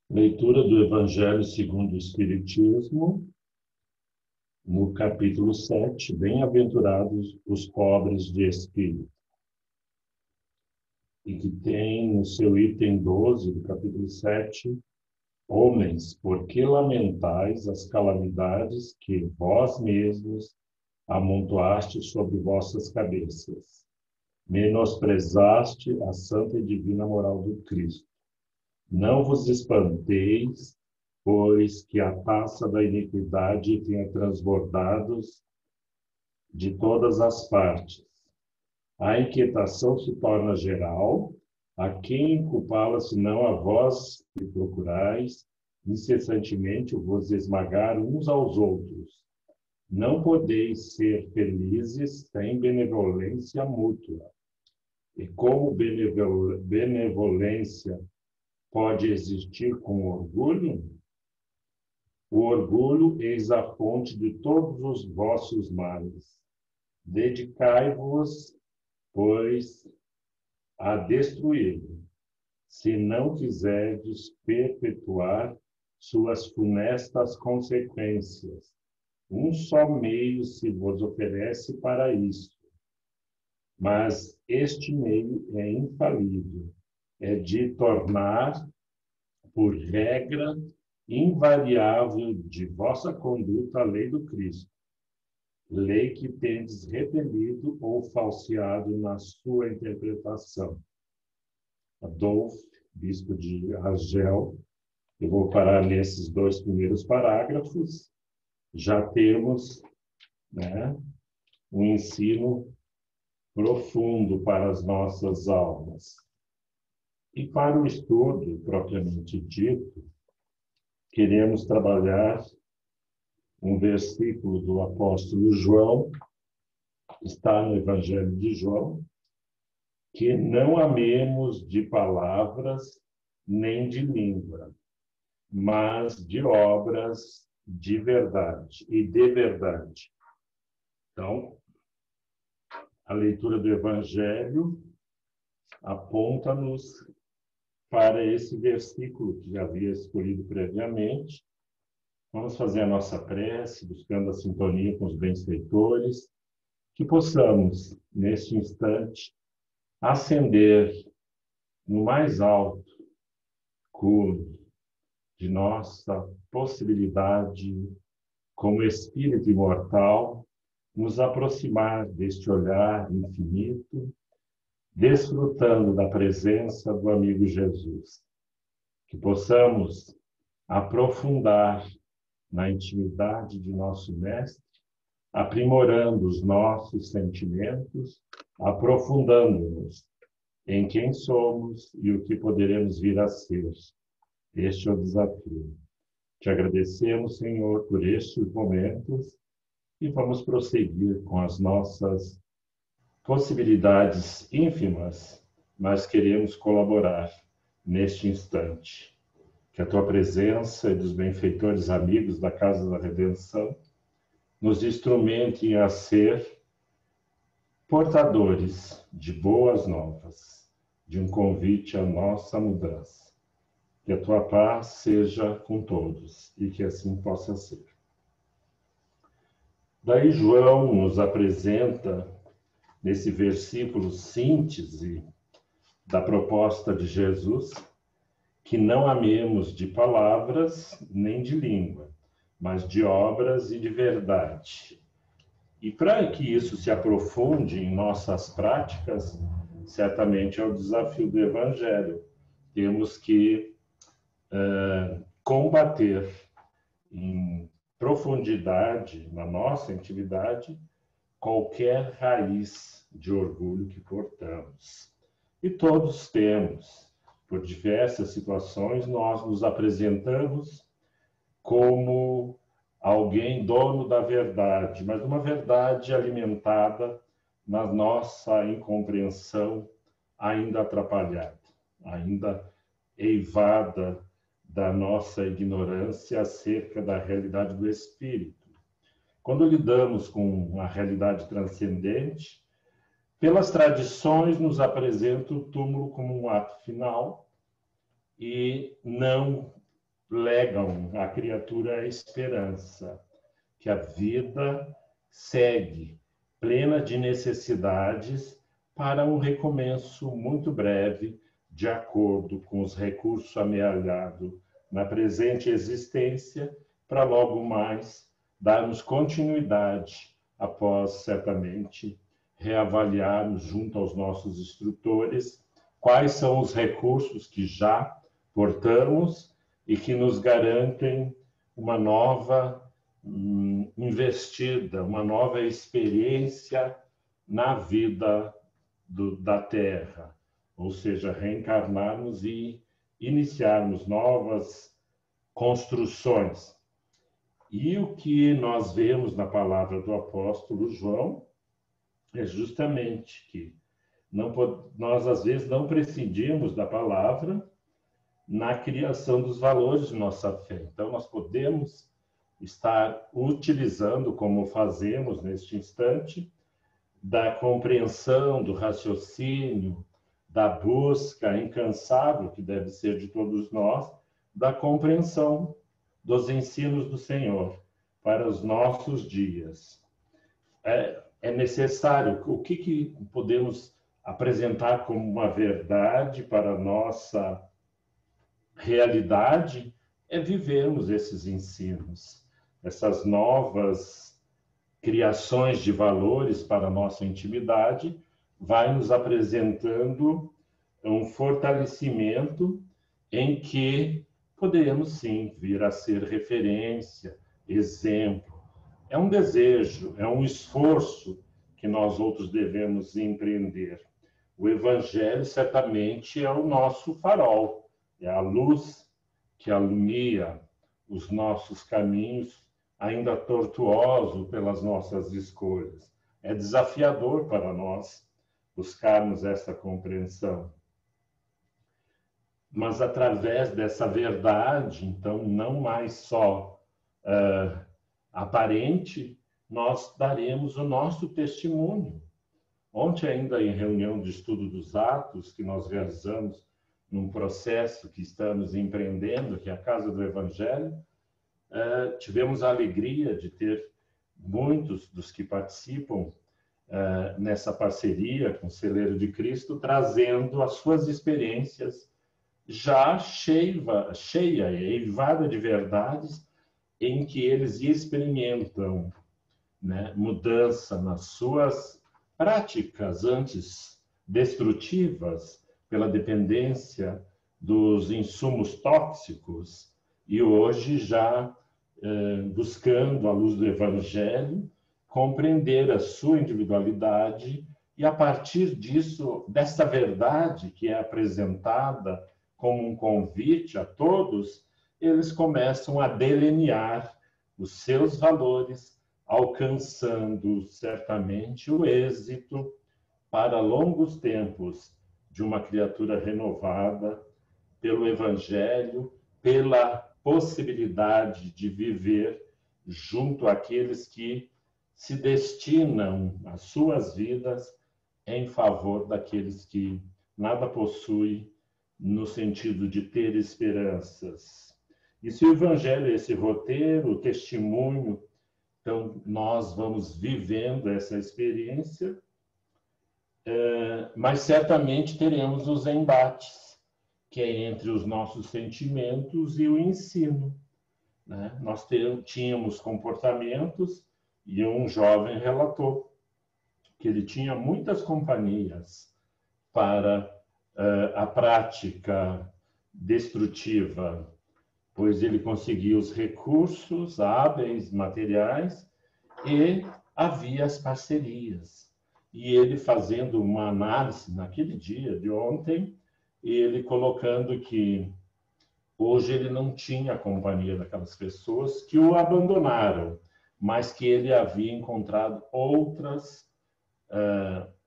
Leitura do Evangelho segundo o Espiritismo, no capítulo 7, Bem-aventurados os pobres de espírito, e que tem no seu item 12 do capítulo 7, homens, por que lamentais as calamidades que vós mesmos amontoaste sobre vossas cabeças? Menosprezaste a santa e divina moral do Cristo. Não vos espanteis, pois que a taça da iniquidade tenha transbordado de todas as partes. A inquietação se torna geral, a quem culpá-la senão a vós que procurais incessantemente vos esmagar uns aos outros. Não podeis ser felizes sem benevolência mútua. E como benevolência pode existir com orgulho? O orgulho eis a fonte de todos os vossos males. Dedicai-vos, pois, a destruí-lo, se não quiserdes perpetuar suas funestas consequências. Um só meio se vos oferece para isso, mas este meio é infalível, é de tornar, por regra invariável de vossa conduta, a lei do Cristo, lei que tendes repelido ou falseado na sua interpretação. Adolfo, bispo de Argel, eu vou parar nesses dois primeiros parágrafos, já temos, um ensino profundo para as nossas almas. E para o estudo propriamente dito, queremos trabalhar um versículo do apóstolo João, está no Evangelho de João, que não amemos de palavras nem de língua, mas de obras de verdade e de verdade. Então, a leitura do Evangelho aponta-nos para esse versículo que já havia escolhido previamente. Vamos fazer a nossa prece, buscando a sintonia com os benfeitores, que possamos, neste instante, ascender no mais alto cume de nossa possibilidade, como espírito imortal, nos aproximar deste olhar infinito, desfrutando da presença do amigo Jesus. Que possamos aprofundar na intimidade de nosso Mestre, aprimorando os nossos sentimentos, aprofundando-nos em quem somos e o que poderemos vir a ser. Este é o desafio. Te agradecemos, Senhor, por estes momentos e vamos prosseguir com as nossas possibilidades ínfimas, mas queremos colaborar neste instante. Que a tua presença e dos benfeitores amigos da Casa da Redenção nos instrumentem a ser portadores de boas novas, de um convite à nossa mudança. Que a tua paz seja com todos e que assim possa ser. Daí João nos apresenta, nesse versículo síntese da proposta de Jesus, que não amemos de palavras nem de língua, mas de obras e de verdade. E para que isso se aprofunde em nossas práticas, certamente é o desafio do Evangelho. Temos que combater em profundidade, na nossa intimidade, qualquer raiz de orgulho que portamos. E todos temos. Por diversas situações, nós nos apresentamos como alguém dono da verdade, mas uma verdade alimentada na nossa incompreensão, ainda atrapalhada, ainda eivada da nossa ignorância acerca da realidade do espírito. Quando lidamos com a realidade transcendente, pelas tradições nos apresenta o túmulo como um ato final e não legam à criatura a esperança, que a vida segue plena de necessidades para um recomeço muito breve, de acordo com os recursos amealhados na presente existência, para logo mais darmos continuidade após, certamente, reavaliarmos junto aos nossos instrutores quais são os recursos que já portamos e que nos garantem uma nova investida, uma nova experiência na vida da Terra, ou seja, reencarnarmos e iniciarmos novas construções. E o que nós vemos na palavra do apóstolo João é justamente que nós, às vezes, não prescindimos da palavra na criação dos valores de nossa fé. Então, nós podemos estar utilizando, como fazemos neste instante, da compreensão, do raciocínio, da busca incansável, que deve ser de todos nós, da compreensão dos ensinos do Senhor para os nossos dias. É necessário, o que podemos apresentar como uma verdade para a nossa realidade é vivermos esses ensinos, essas novas criações de valores para a nossa intimidade, vai nos apresentando um fortalecimento em que poderemos, sim, vir a ser referência, exemplo. É um desejo, é um esforço que nós outros devemos empreender. O Evangelho, certamente, é o nosso farol, é a luz que alumia os nossos caminhos, ainda tortuosos pelas nossas escolhas. É desafiador para nós buscarmos essa compreensão. Mas através dessa verdade, então, não mais só aparente, nós daremos o nosso testemunho. Ontem, ainda em reunião de estudo dos atos, que nós realizamos num processo que estamos empreendendo, que é a Casa do Evangelho, tivemos a alegria de ter muitos dos que participam nessa parceria com o Celeiro de Cristo, trazendo as suas experiências já cheia e eivada de verdades, em que eles experimentam, né, mudança nas suas práticas antes destrutivas pela dependência dos insumos tóxicos e hoje já buscando, à luz do Evangelho, compreender a sua individualidade e, a partir disso, dessa verdade que é apresentada como um convite a todos, eles começam a delinear os seus valores, alcançando certamente o êxito para longos tempos de uma criatura renovada pelo Evangelho, pela possibilidade de viver junto àqueles que se destinam as suas vidas em favor daqueles que nada possuem, no sentido de ter esperanças. E se o Evangelho é esse roteiro, o testemunho, então nós vamos vivendo essa experiência, mas certamente teremos os embates, que é entre os nossos sentimentos e o ensino, né? Nós tínhamos comportamentos, e um jovem relatou que ele tinha muitas companhias para a prática destrutiva, pois ele conseguia os recursos hábeis, materiais, e havia as parcerias. E ele fazendo uma análise naquele dia de ontem, ele colocando que Hoje ele não tinha a companhia daquelas pessoas que o abandonaram, mas que ele havia encontrado outras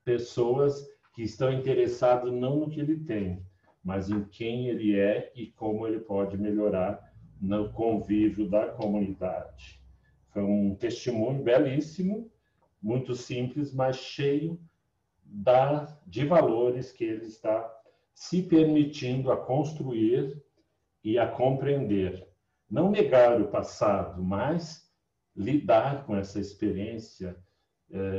pessoas que estão interessadas não no que ele tem, mas em quem ele é e como ele pode melhorar no convívio da comunidade. Foi um testemunho belíssimo, muito simples, mas cheio de valores que ele está se permitindo a construir e a compreender. Não negar o passado, mas lidar com essa experiência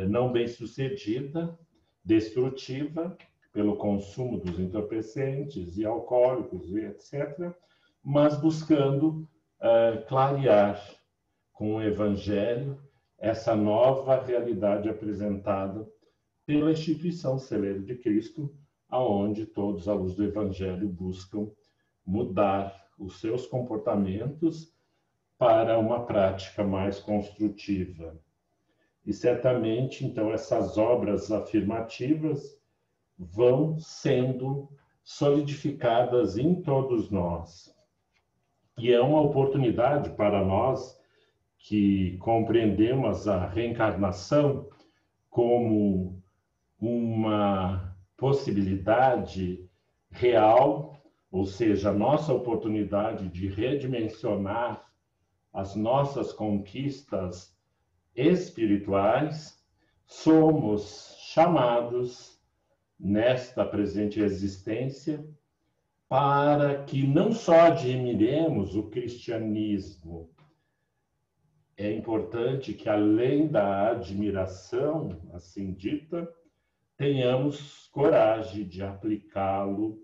não bem-sucedida, destrutiva, pelo consumo dos entorpecentes e alcoólicos, etc., mas buscando clarear com o Evangelho essa nova realidade apresentada pela instituição Celeiro de Cristo, aonde todos, à luz do Evangelho, buscam mudar os seus comportamentos para uma prática mais construtiva. E certamente, então, essas obras afirmativas vão sendo solidificadas em todos nós. E é uma oportunidade para nós que compreendemos a reencarnação como uma possibilidade real, ou seja, a nossa oportunidade de redimensionar as nossas conquistas espirituais, somos chamados nesta presente existência para que não só admiremos o cristianismo, é importante que, além da admiração, assim dita, tenhamos coragem de aplicá-lo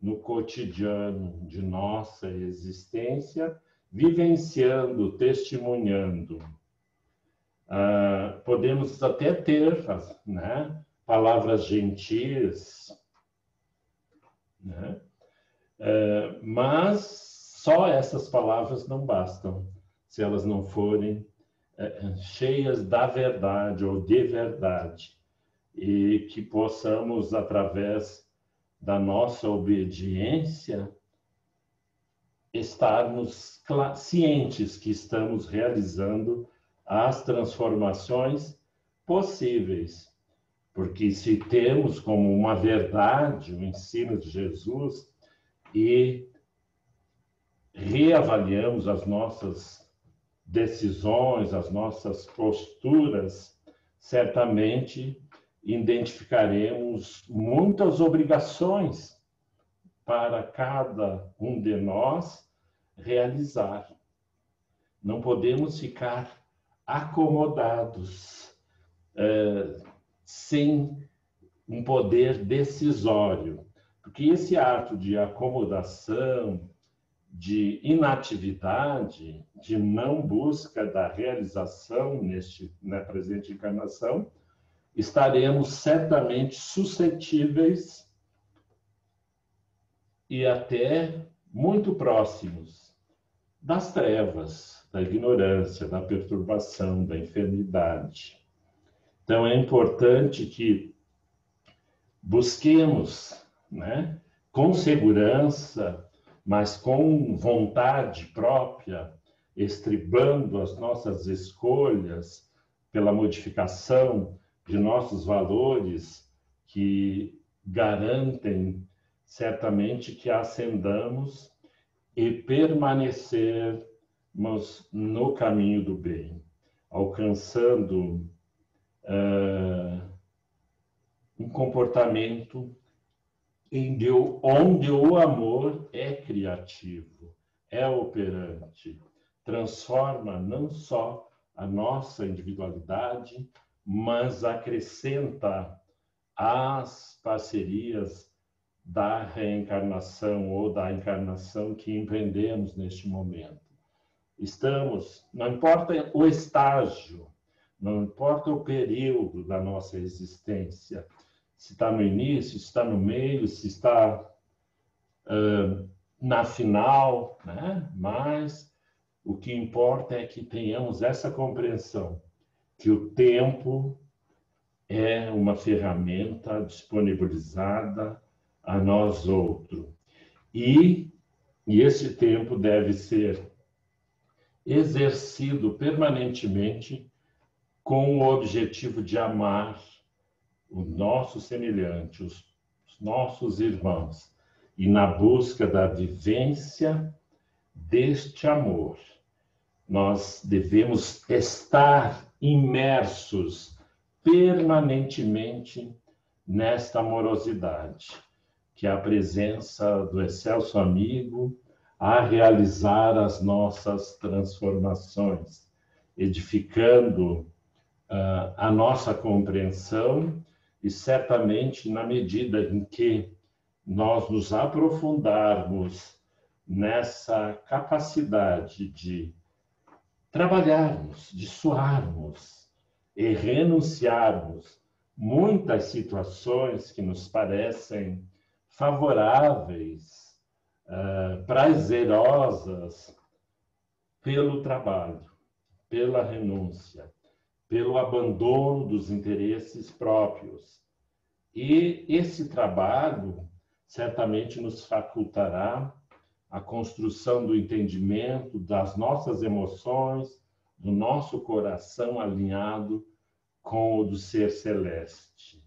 no cotidiano de nossa existência, vivenciando, testemunhando. Podemos até ter, né, palavras gentis, né? Mas só essas palavras não bastam, se elas não forem cheias da verdade ou de verdade, e que possamos, através da nossa obediência, estarmos cientes que estamos realizando as transformações possíveis. Porque se temos como uma verdade o ensino de Jesus e reavaliamos as nossas decisões, as nossas posturas, certamente identificaremos muitas obrigações para cada um de nós realizar. Não podemos ficar acomodados, sem um poder decisório, porque esse ato de acomodação, de inatividade, de não busca da realização na presente encarnação, estaremos certamente suscetíveis e até muito próximos das trevas, da ignorância, da perturbação, da enfermidade. Então, é importante que busquemos, né, com segurança, mas com vontade própria, estribando as nossas escolhas pela modificação de nossos valores que garantem certamente que ascendamos e permanecermos no caminho do bem, alcançando um comportamento onde o amor é criativo, é operante, transforma não só a nossa individualidade, mas acrescenta às parcerias da reencarnação ou da encarnação que empreendemos neste momento. Não importa o estágio, não importa o período da nossa existência, se está no início, se está no meio, se está na final, né? Mas o que importa é que tenhamos essa compreensão, que o tempo é uma ferramenta disponibilizada a nós outros. E E esse tempo deve ser exercido permanentemente com o objetivo de amar o nosso semelhante, os nossos irmãos, e na busca da vivência deste amor, nós devemos estar imersos permanentemente nesta amorosidade, que é a presença do excelso amigo a realizar as nossas transformações, edificando a nossa compreensão e certamente na medida em que nós nos aprofundarmos nessa capacidade de trabalharmos, de suarmos e renunciarmos muitas situações que nos parecem favoráveis, prazerosas, pelo trabalho, pela renúncia, pelo abandono dos interesses próprios. E esse trabalho certamente nos facultará a construção do entendimento das nossas emoções, do nosso coração alinhado com o do ser celeste.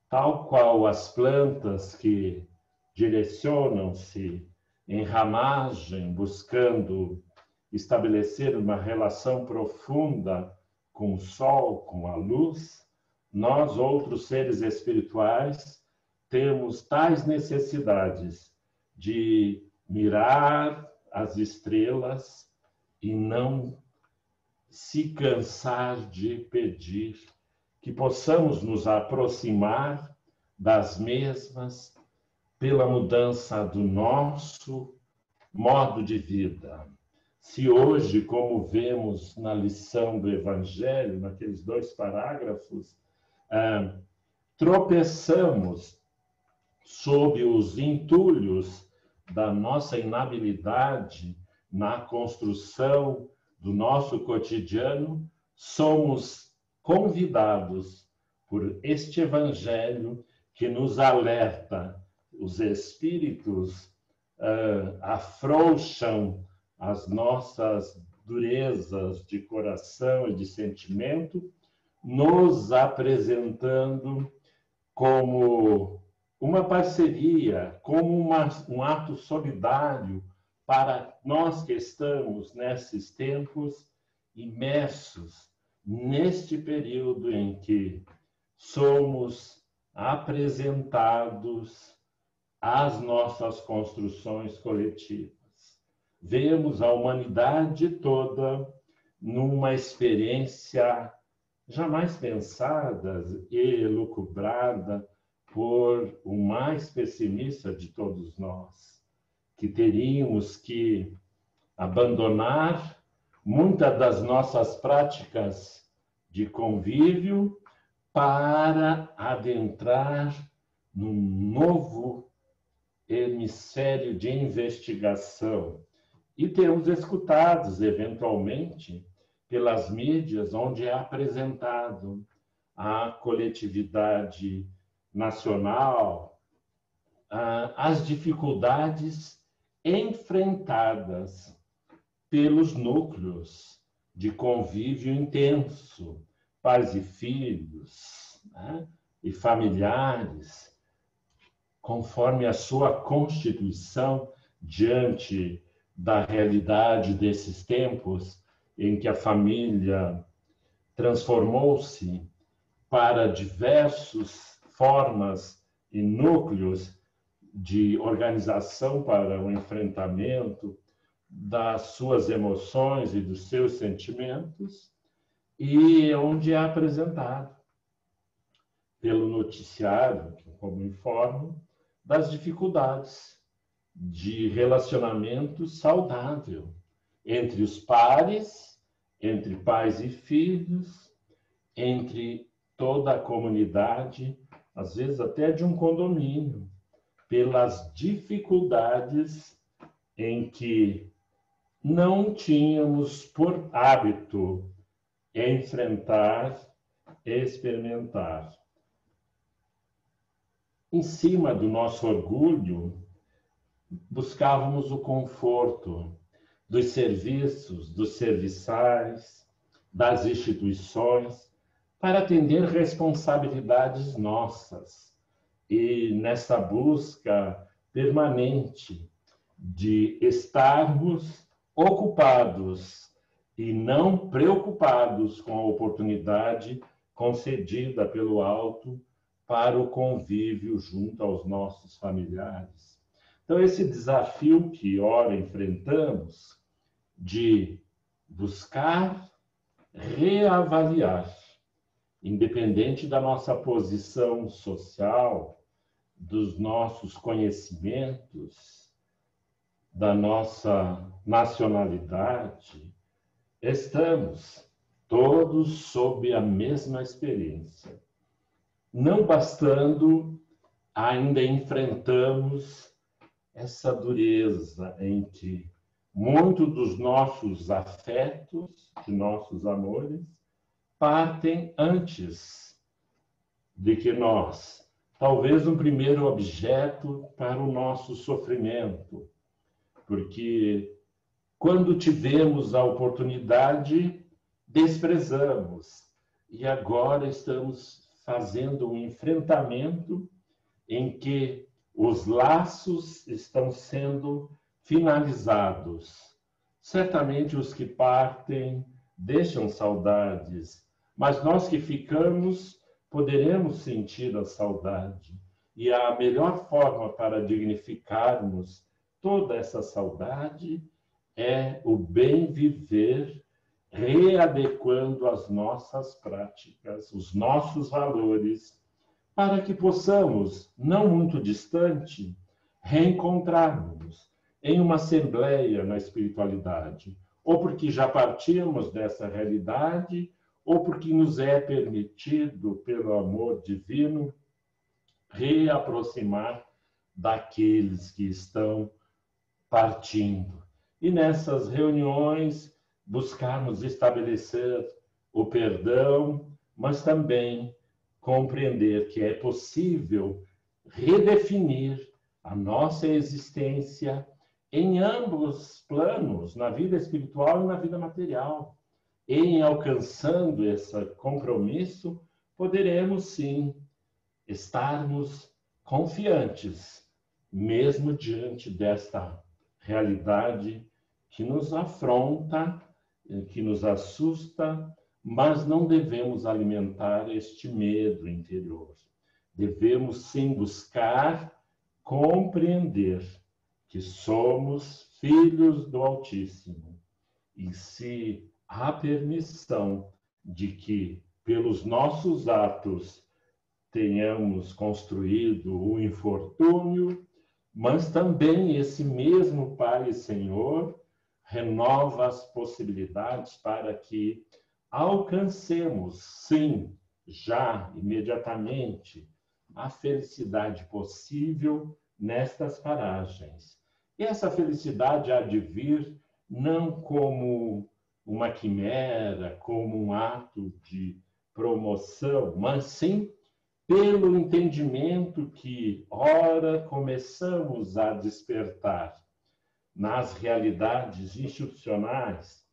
Tal qual as plantas que direcionam-se em ramagem, buscando estabelecer uma relação profunda com o sol, com a luz, nós, outros seres espirituais, temos tais necessidades de mirar as estrelas e não se cansar de pedir que possamos nos aproximar das mesmas pela mudança do nosso modo de vida. Se hoje, como vemos na lição do Evangelho, naqueles 2 parágrafos, tropeçamos sob os entulhos da nossa inabilidade na construção do nosso cotidiano, somos convidados por este Evangelho que nos alerta. Os espíritos afrouxam as nossas durezas de coração e de sentimento, nos apresentando como uma parceria, como um ato solidário para nós que estamos nesses tempos imersos neste período em que somos apresentados às nossas construções coletivas. Vemos a humanidade toda numa experiência jamais pensada e elucubrada por o mais pessimista de todos nós, que teríamos que abandonar muitas das nossas práticas de convívio para adentrar num novo hemisfério de investigação. E temos escutado, eventualmente, pelas mídias, onde é apresentado a coletividade nacional, as dificuldades enfrentadas pelos núcleos de convívio intenso, pais e filhos, né? E familiares, conforme a sua constituição diante da realidade desses tempos em que a família transformou-se para diversas formas e núcleos de organização para o enfrentamento das suas emoções e dos seus sentimentos, e onde é apresentado pelo noticiário, como informo, das dificuldades de relacionamento saudável entre os pares, entre pais e filhos, entre toda a comunidade, às vezes até de um condomínio, pelas dificuldades em que não tínhamos por hábito enfrentar, experimentar. Em cima do nosso orgulho, buscávamos o conforto dos serviços, dos serviçais, das instituições, para atender responsabilidades nossas. E nessa busca permanente de estarmos ocupados e não preocupados com a oportunidade concedida pelo alto para o convívio junto aos nossos familiares. Então, esse desafio que, ora, enfrentamos, de buscar reavaliar, independente da nossa posição social, dos nossos conhecimentos, da nossa nacionalidade, estamos todos sob a mesma experiência. Não bastando, ainda enfrentamos essa dureza em que muitos dos nossos afetos, de nossos amores, partem antes de que nós, talvez um primeiro objeto para o nosso sofrimento, porque quando tivemos a oportunidade, desprezamos, e agora estamos fazendo um enfrentamento em que os laços estão sendo finalizados. Certamente os que partem deixam saudades, mas nós que ficamos poderemos sentir a saudade. E a melhor forma para dignificarmos toda essa saudade é o bem viver, readequando as nossas práticas, os nossos valores, para que possamos, não muito distante, reencontrarmos em uma assembleia na espiritualidade, ou porque já partimos dessa realidade, ou porque nos é permitido, pelo amor divino, reaproximar daqueles que estão partindo. E nessas reuniões, buscarmos estabelecer o perdão, mas também compreender que é possível redefinir a nossa existência em ambos planos, na vida espiritual e na vida material. Em alcançando esse compromisso, poderemos sim estarmos confiantes, mesmo diante desta realidade que nos afronta, que nos assusta, mas não devemos alimentar este medo interior. Devemos sim buscar compreender que somos filhos do Altíssimo. E se há permissão de que, pelos nossos atos, tenhamos construído o infortúnio, mas também esse mesmo Pai e Senhor renova as possibilidades para que alcancemos, sim, já, imediatamente, a felicidade possível nestas paragens. E essa felicidade há de vir não como uma quimera, como um ato de promoção, mas sim pelo entendimento que, ora, começamos a despertar nas realidades institucionais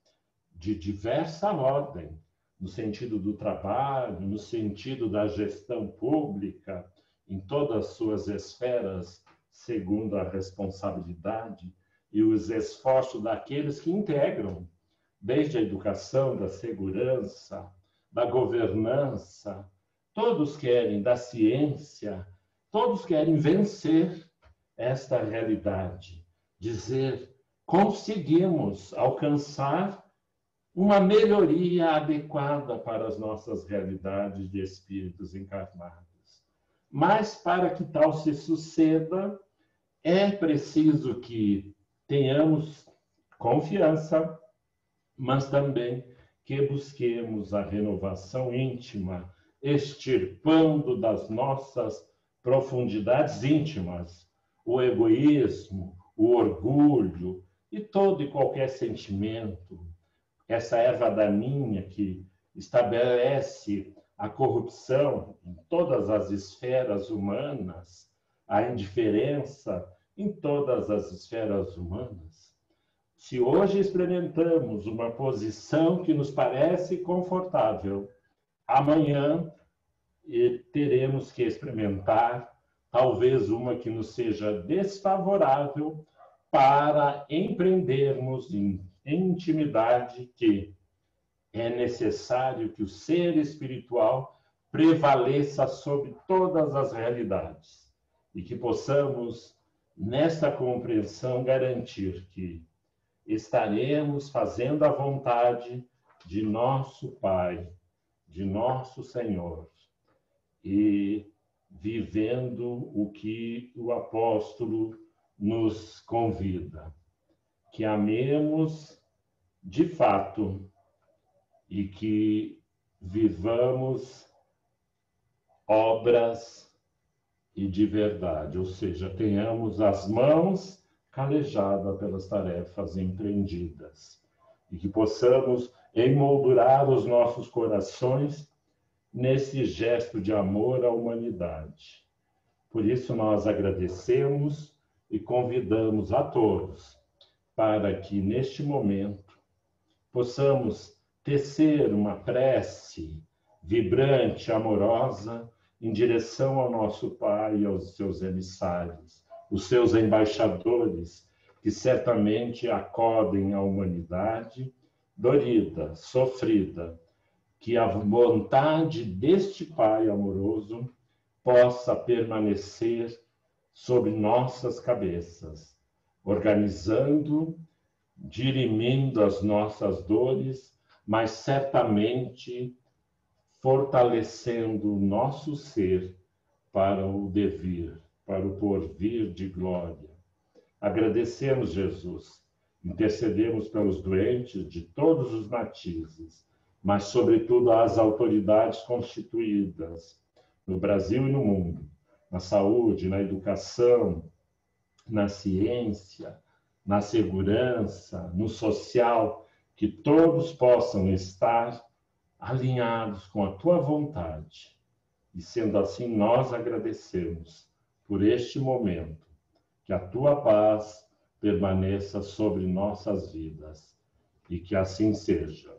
de diversa ordem, no sentido do trabalho, no sentido da gestão pública, em todas as suas esferas, segundo a responsabilidade e os esforços daqueles que integram, desde a educação, da segurança, da governança, todos querem, da ciência, todos querem vencer esta realidade, dizer, conseguimos alcançar uma melhoria adequada para as nossas realidades de espíritos encarnados. Mas para que tal se suceda, é preciso que tenhamos confiança, mas também que busquemos a renovação íntima, extirpando das nossas profundidades íntimas o egoísmo, o orgulho e todo e qualquer sentimento, essa erva daninha que estabelece a corrupção em todas as esferas humanas, a indiferença em todas as esferas humanas. Se hoje experimentamos uma posição que nos parece confortável, amanhã teremos que experimentar talvez uma que nos seja desfavorável para empreendermos em intimidade que é necessário que o ser espiritual prevaleça sobre todas as realidades e que possamos, nesta compreensão, garantir que estaremos fazendo a vontade de nosso Pai, de nosso Senhor, e vivendo o que o apóstolo nos convida, que amemos de fato e que vivamos obras e de verdade, ou seja, tenhamos as mãos calejadas pelas tarefas empreendidas e que possamos emoldurar os nossos corações nesse gesto de amor à humanidade. Por isso nós agradecemos e convidamos a todos para que neste momento possamos tecer uma prece vibrante, amorosa, em direção ao nosso Pai e aos seus emissários, os seus embaixadores, que certamente acodem a humanidade dorida, sofrida, que a vontade deste Pai amoroso possa permanecer sobre nossas cabeças, organizando, dirimindo as nossas dores, mas certamente fortalecendo o nosso ser para o devir, para o porvir de glória. Agradecemos, Jesus, intercedemos pelos doentes de todos os matizes, mas, sobretudo, às autoridades constituídas no Brasil e no mundo, na saúde, na educação, na ciência, na segurança, no social, que todos possam estar alinhados com a tua vontade. E, sendo assim, nós agradecemos por este momento, que a tua paz permaneça sobre nossas vidas e que assim seja.